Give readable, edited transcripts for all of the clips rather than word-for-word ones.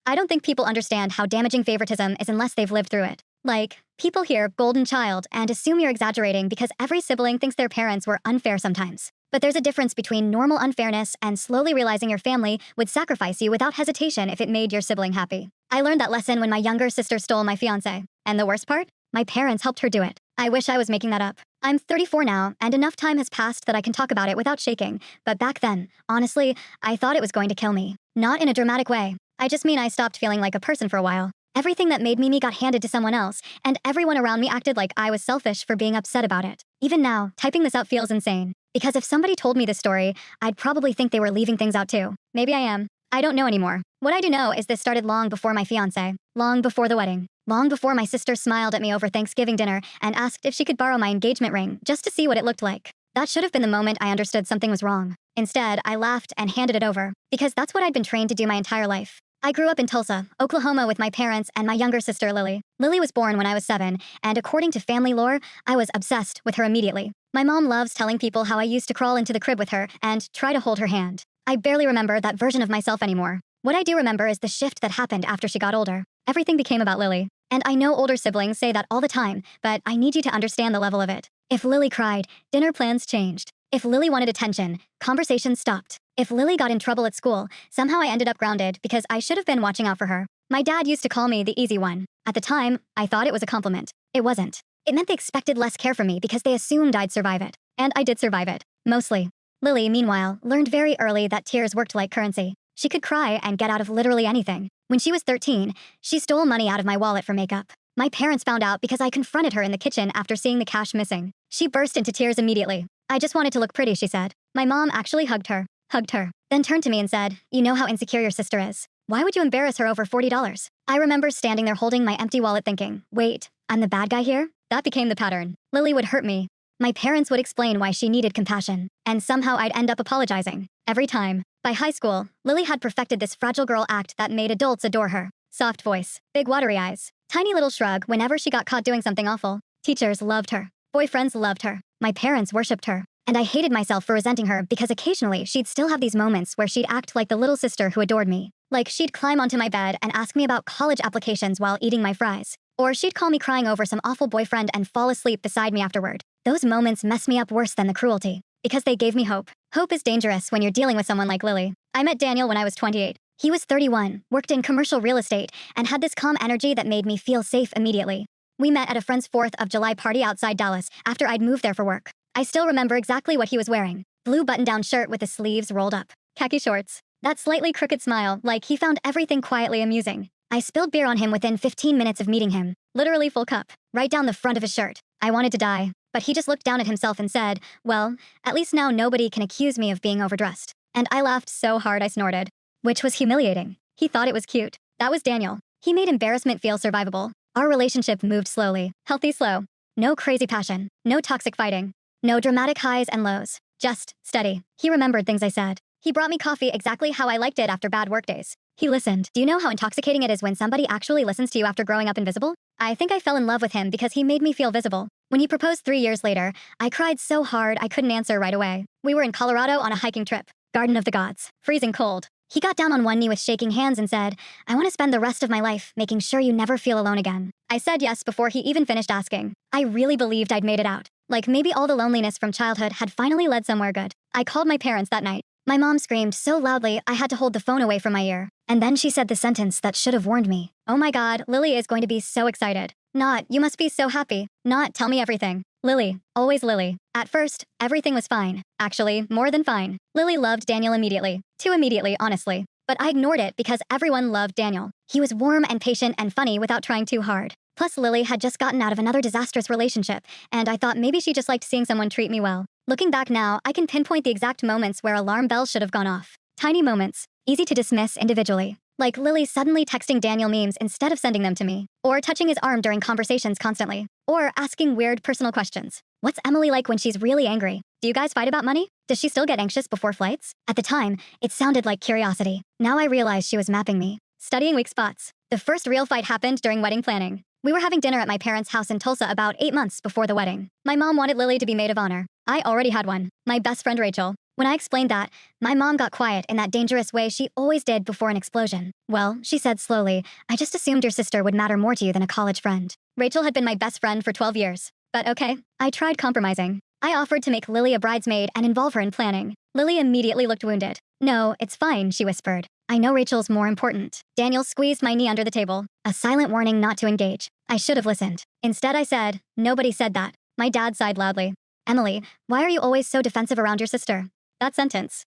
I don't think people understand how damaging favoritism is unless they've lived through it. Like, people hear golden child and assume you're exaggerating because every sibling thinks their parents were unfair sometimes. But there's a difference between normal unfairness and slowly realizing your family would sacrifice you without hesitation if it made your sibling happy. I learned that lesson when my younger sister stole my fiancé. And the worst part? My parents helped her do it. I wish I was making that up. I'm 34 now, and enough time has passed that I can talk about it without shaking. But back then, honestly, I thought it was going to kill me. Not in a dramatic way. I just mean I stopped feeling like a person for a while. Everything that made me got handed to someone else, and everyone around me acted like I was selfish for being upset about it. Even now, typing this out feels insane. Because if somebody told me this story, I'd probably think they were leaving things out too. Maybe I am. I don't know anymore. What I do know is this started long before my fiancé, long before the wedding, long before my sister smiled at me over Thanksgiving dinner and asked if she could borrow my engagement ring just to see what it looked like. That should have been the moment I understood something was wrong. Instead, I laughed and handed it over, because that's what I'd been trained to do my entire life. I grew up in Tulsa, Oklahoma with my parents and my younger sister Lily. Lily was born when I was 7, and according to family lore, I was obsessed with her immediately. My mom loves telling people how I used to crawl into the crib with her and try to hold her hand. I barely remember that version of myself anymore. What I do remember is the shift that happened after she got older. Everything became about Lily. And I know older siblings say that all the time, but I need you to understand the level of it. If Lily cried, dinner plans changed. If Lily wanted attention, conversations stopped. If Lily got in trouble at school, somehow I ended up grounded because I should have been watching out for her. My dad used to call me the easy one. At the time, I thought it was a compliment. It wasn't. It meant they expected less care from me because they assumed I'd survive it. And I did survive it. Mostly. Lily, meanwhile, learned very early that tears worked like currency. She could cry and get out of literally anything. When she was 13, she stole money out of my wallet for makeup. My parents found out because I confronted her in the kitchen after seeing the cash missing. She burst into tears immediately. I just wanted to look pretty, she said. My mom actually hugged her, then turned to me and said, "You know how insecure your sister is. Why would you embarrass her over $40? I remember standing there holding my empty wallet thinking, wait, I'm the bad guy here? That became the pattern. Lily would hurt me. My parents would explain why she needed compassion, and somehow I'd end up apologizing. Every time. By high school, Lily had perfected this fragile girl act that made adults adore her. Soft voice, big watery eyes, tiny little shrug whenever she got caught doing something awful. Teachers loved her. Boyfriends loved her. My parents worshipped her. And I hated myself for resenting her because occasionally she'd still have these moments where she'd act like the little sister who adored me. Like she'd climb onto my bed and ask me about college applications while eating my fries. Or she'd call me crying over some awful boyfriend and fall asleep beside me afterward. Those moments messed me up worse than the cruelty. Because they gave me hope. Hope is dangerous when you're dealing with someone like Lily. I met Daniel when I was 28. He was 31, worked in commercial real estate, and had this calm energy that made me feel safe immediately. We met at a friend's 4th of July party outside Dallas after I'd moved there for work. I still remember exactly what he was wearing. Blue button-down shirt with the sleeves rolled up. Khaki shorts. That slightly crooked smile, like he found everything quietly amusing. I spilled beer on him within 15 minutes of meeting him. Literally full cup. Right down the front of his shirt. I wanted to die. But he just looked down at himself and said, well, at least now nobody can accuse me of being overdressed. And I laughed so hard I snorted. Which was humiliating. He thought it was cute. That was Daniel. He made embarrassment feel survivable. Our relationship moved slowly. Healthy slow. No crazy passion. No toxic fighting. No dramatic highs and lows. Just steady. He remembered things I said. He brought me coffee exactly how I liked it after bad work days. He listened. Do you know how intoxicating it is when somebody actually listens to you after growing up invisible? I think I fell in love with him because he made me feel visible. When he proposed 3 years later, I cried so hard I couldn't answer right away. We were in Colorado on a hiking trip. Garden of the Gods. Freezing cold. He got down on one knee with shaking hands and said, I want to spend the rest of my life making sure you never feel alone again. I said yes before he even finished asking. I really believed I'd made it out. Like maybe all the loneliness from childhood had finally led somewhere good. I called my parents that night. My mom screamed so loudly I had to hold the phone away from my ear. And then she said the sentence that should have warned me. Oh my God, Lily is going to be so excited. Not, you must be so happy. Not, tell me everything. Lily. Always Lily. At first, everything was fine. Actually, more than fine. Lily loved Daniel immediately. Too immediately, honestly. But I ignored it because everyone loved Daniel. He was warm and patient and funny without trying too hard. Plus, Lily had just gotten out of another disastrous relationship, and I thought maybe she just liked seeing someone treat me well. Looking back now, I can pinpoint the exact moments where alarm bells should have gone off. Tiny moments, easy to dismiss individually. Like Lily suddenly texting Daniel memes instead of sending them to me. Or touching his arm during conversations constantly. Or asking weird personal questions. What's Emily like when she's really angry? Do you guys fight about money? Does she still get anxious before flights? At the time, it sounded like curiosity. Now I realize she was mapping me. Studying weak spots. The first real fight happened during wedding planning. We were having dinner at my parents' house in Tulsa about 8 months before the wedding. My mom wanted Lily to be maid of honor. I already had one. My best friend Rachel. When I explained that, my mom got quiet in that dangerous way she always did before an explosion. Well, she said slowly, I just assumed your sister would matter more to you than a college friend. Rachel had been my best friend for 12 years. But okay, I tried compromising. I offered to make Lily a bridesmaid and involve her in planning. Lily immediately looked wounded. No, it's fine, she whispered. I know Rachel's more important. Daniel squeezed my knee under the table, a silent warning not to engage. I should have listened. Instead, I said, nobody said that. My dad sighed loudly. Emily, why are you always so defensive around your sister? That sentence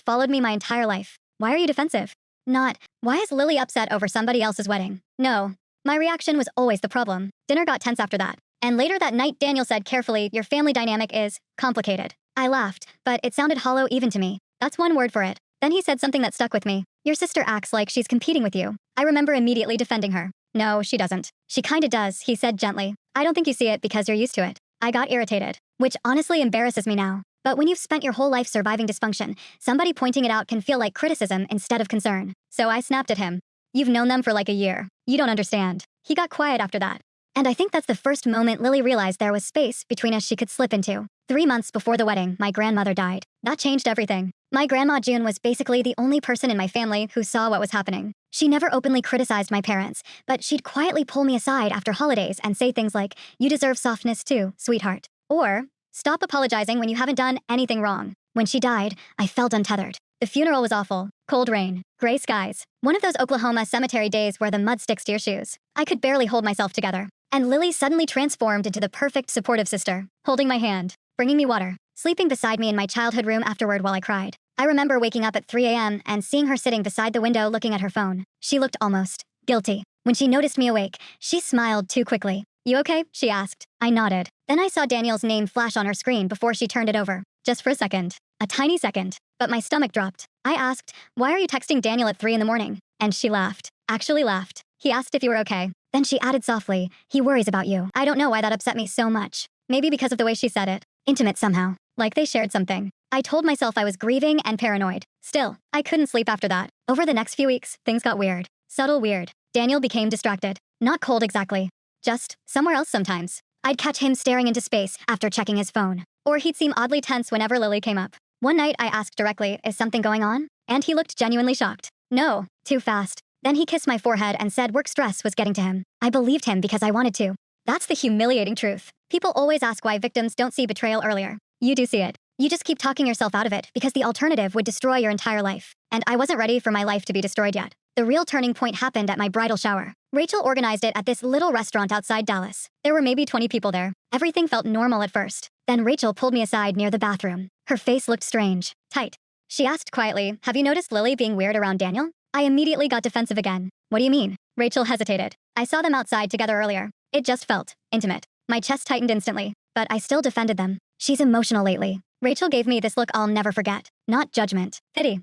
followed me my entire life. Why are you defensive? Not, why is Lily upset over somebody else's wedding? No. My reaction was always the problem. Dinner got tense after that. And later that night, Daniel said carefully, your family dynamic is complicated. I laughed, but it sounded hollow even to me. That's one word for it. Then he said something that stuck with me. Your sister acts like she's competing with you. I remember immediately defending her. No, she doesn't. She kinda does, he said gently. I don't think you see it because you're used to it. I got irritated, which honestly embarrasses me now. But when you've spent your whole life surviving dysfunction, somebody pointing it out can feel like criticism instead of concern. So I snapped at him. You've known them for like a year. You don't understand. He got quiet after that. And I think that's the first moment Lily realized there was space between us she could slip into. 3 months before the wedding, my grandmother died. That changed everything. My grandma June was basically the only person in my family who saw what was happening. She never openly criticized my parents, but she'd quietly pull me aside after holidays and say things like, you deserve softness too, sweetheart. Or, stop apologizing when you haven't done anything wrong. When she died, I felt untethered. The funeral was awful. Cold rain, gray skies. One of those Oklahoma cemetery days where the mud sticks to your shoes. I could barely hold myself together. And Lily suddenly transformed into the perfect supportive sister, holding my hand, bringing me water, sleeping beside me in my childhood room afterward while I cried. I remember waking up at 3 a.m. and seeing her sitting beside the window looking at her phone. She looked almost guilty. When she noticed me awake, she smiled too quickly. You okay? She asked. I nodded. Then I saw Daniel's name flash on her screen before she turned it over. Just for a second. A tiny second. But my stomach dropped. I asked, why are you texting Daniel at 3 in the morning? And she laughed. Actually laughed. He asked if you were okay. Then she added softly, he worries about you. I don't know why that upset me so much. Maybe because of the way she said it. Intimate somehow. Like they shared something. I told myself I was grieving and paranoid. Still, I couldn't sleep after that. Over the next few weeks, things got weird. Subtle weird. Daniel became distracted. Not cold exactly. Just somewhere else sometimes. I'd catch him staring into space after checking his phone. Or he'd seem oddly tense whenever Lily came up. One night I asked directly, is something going on? And he looked genuinely shocked. No, too fast. Then he kissed my forehead and said work stress was getting to him. I believed him because I wanted to. That's the humiliating truth. People always ask why victims don't see betrayal earlier. You do see it. You just keep talking yourself out of it because the alternative would destroy your entire life. And I wasn't ready for my life to be destroyed yet. The real turning point happened at my bridal shower. Rachel organized it at this little restaurant outside Dallas. There were maybe 20 people there. Everything felt normal at first. Then Rachel pulled me aside near the bathroom. Her face looked strange, tight. She asked quietly, have you noticed Lily being weird around Daniel? I immediately got defensive again. What do you mean? Rachel hesitated. I saw them outside together earlier. It just felt intimate. My chest tightened instantly, but I still defended them. She's emotional lately. Rachel gave me this look I'll never forget. Not judgment. Pity.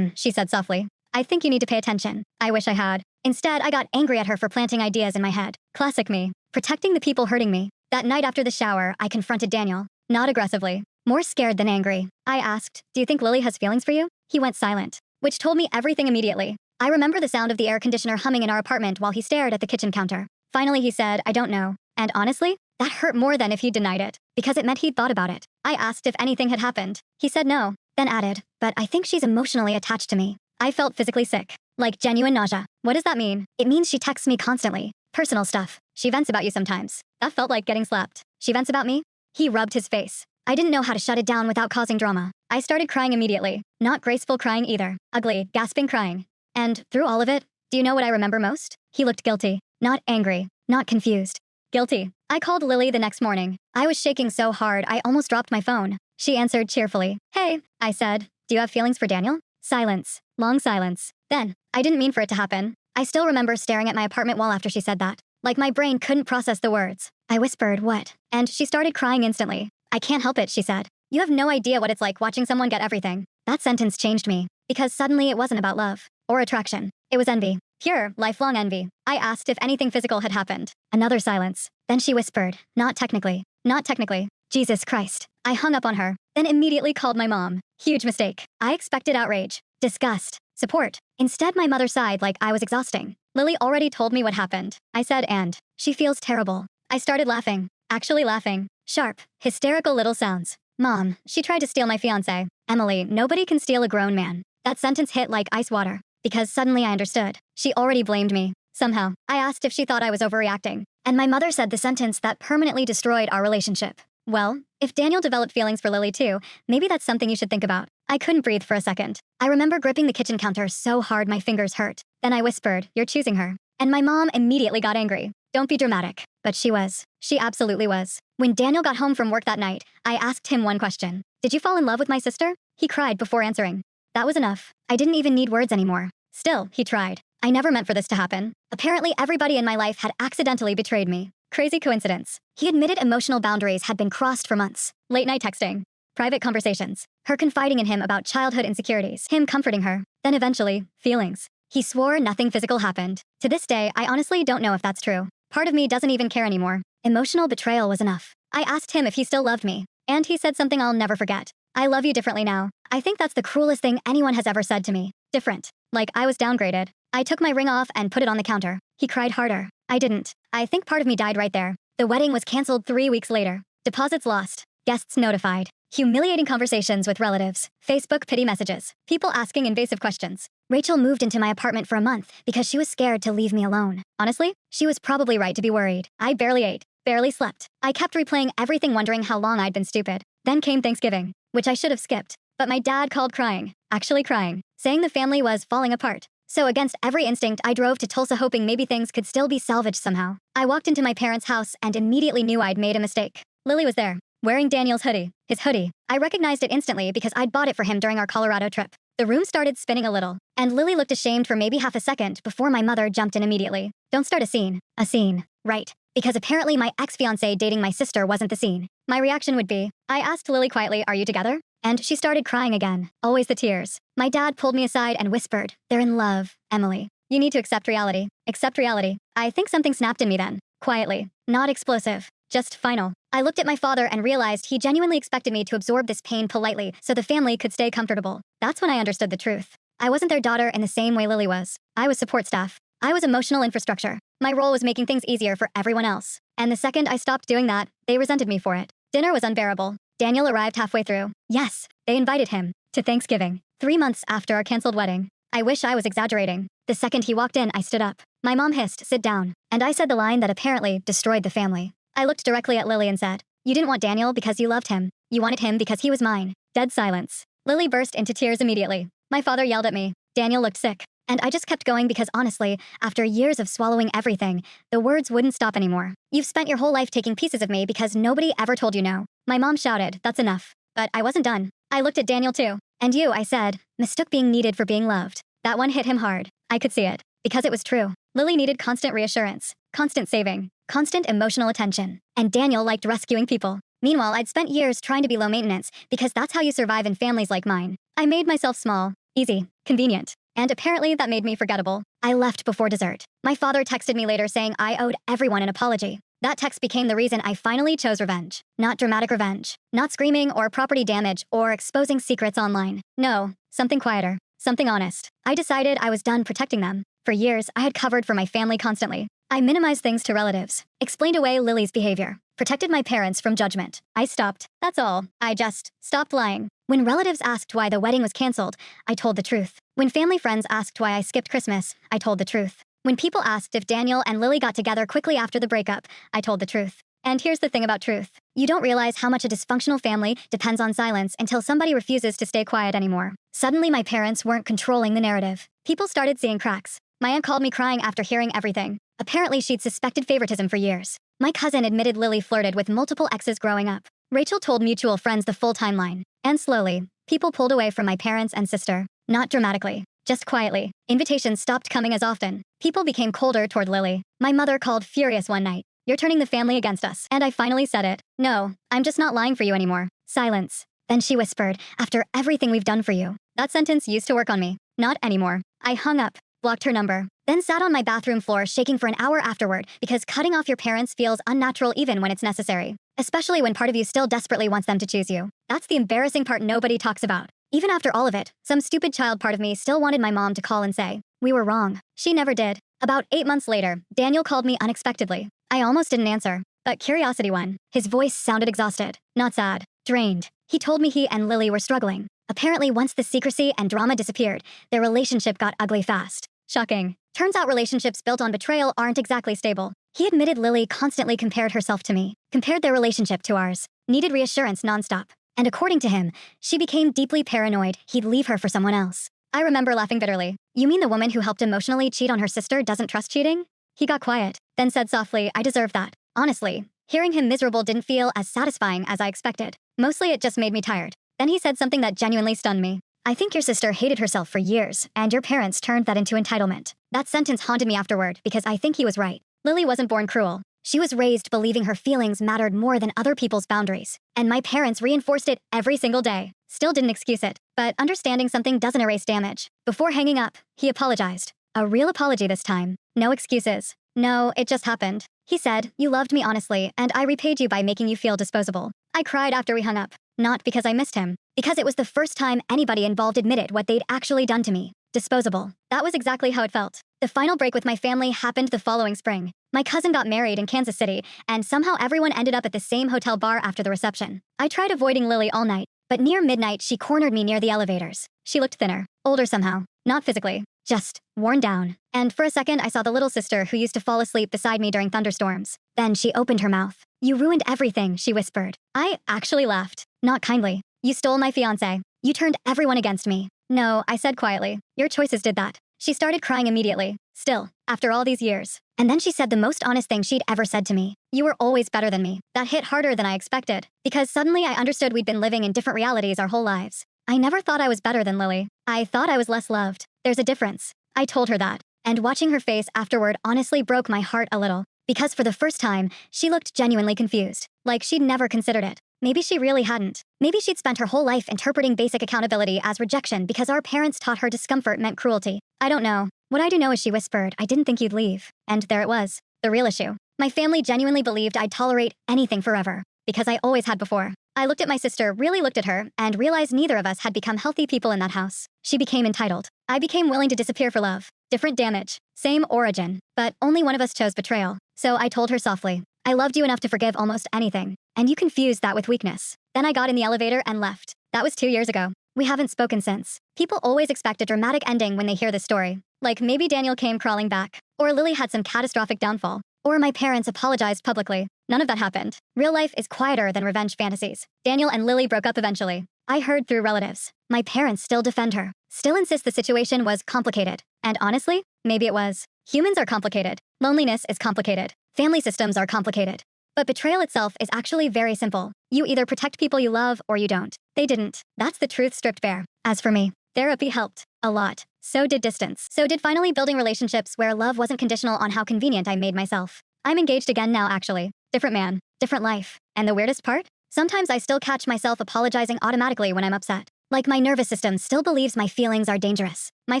She said softly. I think you need to pay attention. I wish I had. Instead, I got angry at her for planting ideas in my head. Classic me. Protecting the people hurting me. That night after the shower, I confronted Daniel. Not aggressively. More scared than angry. I asked, do you think Lily has feelings for you? He went silent, which told me everything immediately. I remember the sound of the air conditioner humming in our apartment while he stared at the kitchen counter. Finally, he said, I don't know. And honestly, that hurt more than if he'd denied it, because it meant he'd thought about it. I asked if anything had happened. He said no, then added, but I think she's emotionally attached to me. I felt physically sick, like genuine nausea. What does that mean? It means she texts me constantly. Personal stuff. She vents about you sometimes. That felt like getting slapped. She vents about me? He rubbed his face. I didn't know how to shut it down without causing drama. I started crying immediately. Not graceful crying either. Ugly, gasping crying. And through all of it, do you know what I remember most? He looked guilty. Not angry. Not confused. Guilty. I called Lily the next morning. I was shaking so hard I almost dropped my phone. She answered cheerfully. Hey, I said. Do you have feelings for Daniel? Silence. Long silence. Then, I didn't mean for it to happen. I still remember staring at my apartment wall after she said that. Like my brain couldn't process the words. I whispered, what? And she started crying instantly. I can't help it, she said. You have no idea what it's like watching someone get everything. That sentence changed me. Because suddenly it wasn't about love. Or attraction. It was envy. Pure, lifelong envy. I asked if anything physical had happened. Another silence. Then she whispered, not technically. Not technically. Jesus Christ. I hung up on her. Then immediately called my mom. Huge mistake. I expected outrage. Disgust. Support. Instead, my mother sighed like I was exhausting. Lily already told me what happened. I said, and she feels terrible. I started laughing. Actually laughing. Sharp, hysterical little sounds. Mom, she tried to steal my fiancé. Emily, nobody can steal a grown man. That sentence hit like ice water. Because suddenly I understood. She already blamed me. Somehow, I asked if she thought I was overreacting. And my mother said the sentence that permanently destroyed our relationship. Well, if Daniel developed feelings for Lily too, maybe that's something you should think about. I couldn't breathe for a second. I remember gripping the kitchen counter so hard my fingers hurt. Then I whispered, "You're choosing her." And my mom immediately got angry. Don't be dramatic. But she was. She absolutely was. When Daniel got home from work that night, I asked him one question. "Did you fall in love with my sister?" He cried before answering. That was enough. I didn't even need words anymore. Still, he tried. I never meant for this to happen. Apparently, everybody in my life had accidentally betrayed me. Crazy coincidence. He admitted emotional boundaries had been crossed for months. Late night texting. Private conversations. Her confiding in him about childhood insecurities. Him comforting her. Then eventually, feelings. He swore nothing physical happened. To this day, I honestly don't know if that's true. Part of me doesn't even care anymore. Emotional betrayal was enough. I asked him if he still loved me. And he said something I'll never forget. "I love you differently now." I think that's the cruelest thing anyone has ever said to me. Different. Like I was downgraded. I took my ring off and put it on the counter. He cried harder. I didn't. I think part of me died right there. The wedding was canceled 3 weeks later. Deposits lost. Guests notified. Humiliating conversations with relatives. Facebook pity messages. People asking invasive questions. Rachel moved into my apartment for a month because she was scared to leave me alone. Honestly, she was probably right to be worried. I barely ate. Barely slept. I kept replaying everything wondering how long I'd been stupid. Then came Thanksgiving, which I should have skipped. But my dad called crying. Actually crying. Saying the family was falling apart. So against every instinct, I drove to Tulsa hoping maybe things could still be salvaged somehow. I walked into my parents' house and immediately knew I'd made a mistake. Lily was there, wearing Daniel's hoodie. His hoodie. I recognized it instantly because I'd bought it for him during our Colorado trip. The room started spinning a little, and Lily looked ashamed for maybe half a second before my mother jumped in immediately. Don't start a scene. A scene. Right. Because apparently my ex-fiancé dating my sister wasn't the scene. My reaction would be, I asked Lily quietly, "Are you together?" And she started crying again. Always the tears. My dad pulled me aside and whispered, "They're in love, Emily. You need to accept reality. Accept reality." I think something snapped in me then. Quietly. Not explosive. Just final. I looked at my father and realized he genuinely expected me to absorb this pain politely so the family could stay comfortable. That's when I understood the truth. I wasn't their daughter in the same way Lily was. I was support staff. I was emotional infrastructure. My role was making things easier for everyone else. And the second I stopped doing that, they resented me for it. Dinner was unbearable. Daniel arrived halfway through. Yes, they invited him to Thanksgiving, 3 months after our canceled wedding. I wish I was exaggerating. The second he walked in, I stood up. My mom hissed, "Sit down." And I said the line that apparently destroyed the family. I looked directly at Lily and said, "You didn't want Daniel because you loved him. You wanted him because he was mine." Dead silence. Lily burst into tears immediately. My father yelled at me. Daniel looked sick. And I just kept going because honestly, after years of swallowing everything, the words wouldn't stop anymore. "You've spent your whole life taking pieces of me because nobody ever told you no." My mom shouted, "That's enough." But I wasn't done. I looked at Daniel too. "And you," I said, "mistook being needed for being loved." That one hit him hard. I could see it. Because it was true. Lily needed constant reassurance, constant saving, constant emotional attention. And Daniel liked rescuing people. Meanwhile, I'd spent years trying to be low maintenance because that's how you survive in families like mine. I made myself small, easy, convenient. And apparently that made me forgettable. I left before dessert. My father texted me later saying I owed everyone an apology. That text became the reason I finally chose revenge. Not dramatic revenge. Not screaming or property damage or exposing secrets online. No, something quieter. Something honest. I decided I was done protecting them. For years, I had covered for my family constantly. I minimized things to relatives. Explained away Lily's behavior. Protected my parents from judgment. I stopped. That's all. I just stopped lying. When relatives asked why the wedding was canceled, I told the truth. When family friends asked why I skipped Christmas, I told the truth. When people asked if Daniel and Lily got together quickly after the breakup, I told the truth. And here's the thing about truth. You don't realize how much a dysfunctional family depends on silence until somebody refuses to stay quiet anymore. Suddenly, my parents weren't controlling the narrative. People started seeing cracks. My aunt called me crying after hearing everything. Apparently, she'd suspected favoritism for years. My cousin admitted Lily flirted with multiple exes growing up. Rachel told mutual friends the full timeline. And slowly, people pulled away from my parents and sister. Not dramatically. Just quietly. Invitations stopped coming as often. People became colder toward Lily. My mother called furious one night. "You're turning the family against us." And I finally said it. "No, I'm just not lying for you anymore." Silence. Then she whispered, "After everything we've done for you." That sentence used to work on me. Not anymore. I hung up, blocked her number, then sat on my bathroom floor shaking for an hour afterward because cutting off your parents feels unnatural even when it's necessary. Especially when part of you still desperately wants them to choose you. That's the embarrassing part nobody talks about. Even after all of it, some stupid child part of me still wanted my mom to call and say, "We were wrong." She never did. About 8 months later, Daniel called me unexpectedly. I almost didn't answer, but curiosity won. His voice sounded exhausted, not sad, drained. He told me he and Lily were struggling. Apparently, once the secrecy and drama disappeared, their relationship got ugly fast. Shocking. Turns out relationships built on betrayal aren't exactly stable. He admitted Lily constantly compared herself to me, compared their relationship to ours, needed reassurance nonstop. And according to him, she became deeply paranoid he'd leave her for someone else. I remember laughing bitterly. You mean the woman who helped emotionally cheat on her sister doesn't trust cheating? He got quiet, then said softly, I deserve that. Honestly, hearing him miserable didn't feel as satisfying as I expected. Mostly it just made me tired. Then he said something that genuinely stunned me. I think your sister hated herself for years, and your parents turned that into entitlement. That sentence haunted me afterward because I think he was right. Lily wasn't born cruel. She was raised believing her feelings mattered more than other people's boundaries. And my parents reinforced it every single day. Still didn't excuse it. But understanding something doesn't erase damage. Before hanging up, he apologized. A real apology this time. No excuses. No, it just happened. He said, you loved me honestly, and I repaid you by making you feel disposable. I cried after we hung up. Not because I missed him. Because it was the first time anybody involved admitted what they'd actually done to me. Disposable. That was exactly how it felt. The final break with my family happened the following spring. My cousin got married in Kansas City, and somehow everyone ended up at the same hotel bar after the reception. I tried avoiding Lily all night, but near midnight she cornered me near the elevators. She looked thinner, older somehow. Not physically, just worn down. And for a second I saw the little sister who used to fall asleep beside me during thunderstorms. Then she opened her mouth. You ruined everything, she whispered. I actually laughed. Not kindly. You stole my fiancé. You turned everyone against me. No, I said quietly. Your choices did that. She started crying immediately. Still, after all these years. And then she said the most honest thing she'd ever said to me. You were always better than me. That hit harder than I expected. Because suddenly I understood we'd been living in different realities our whole lives. I never thought I was better than Lily. I thought I was less loved. There's a difference. I told her that. And watching her face afterward honestly broke my heart a little. Because for the first time, she looked genuinely confused. Like she'd never considered it. Maybe she really hadn't. Maybe she'd spent her whole life interpreting basic accountability as rejection because our parents taught her discomfort meant cruelty. I don't know. What I do know is she whispered, I didn't think you'd leave. And there it was. The real issue. My family genuinely believed I'd tolerate anything forever. Because I always had before. I looked at my sister, really looked at her, and realized neither of us had become healthy people in that house. She became entitled. I became willing to disappear for love. Different damage. Same origin. But only one of us chose betrayal. So I told her softly, I loved you enough to forgive almost anything. And you confused that with weakness. Then I got in the elevator and left. That was 2 years ago. We haven't spoken since. People always expect a dramatic ending when they hear this story. Like maybe Daniel came crawling back. Or Lily had some catastrophic downfall. Or my parents apologized publicly. None of that happened. Real life is quieter than revenge fantasies. Daniel and Lily broke up eventually. I heard through relatives. My parents still defend her. Still insist the situation was complicated. And honestly, maybe it was. Humans are complicated. Loneliness is complicated. Family systems are complicated. But betrayal itself is actually very simple. You either protect people you love or you don't. They didn't. That's the truth stripped bare. As for me, therapy helped. A lot. So did distance. So did finally building relationships where love wasn't conditional on how convenient I made myself. I'm engaged again now, actually. Different man. Different life. And the weirdest part? Sometimes I still catch myself apologizing automatically when I'm upset. Like my nervous system still believes my feelings are dangerous. My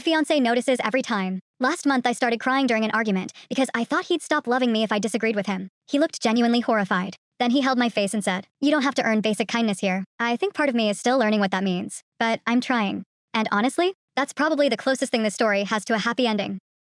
fiancé notices every time. Last month I started crying during an argument because I thought he'd stop loving me if I disagreed with him. He looked genuinely horrified. Then he held my face and said, you don't have to earn basic kindness here. I think part of me is still learning what that means. But I'm trying. And honestly, that's probably the closest thing this story has to a happy ending.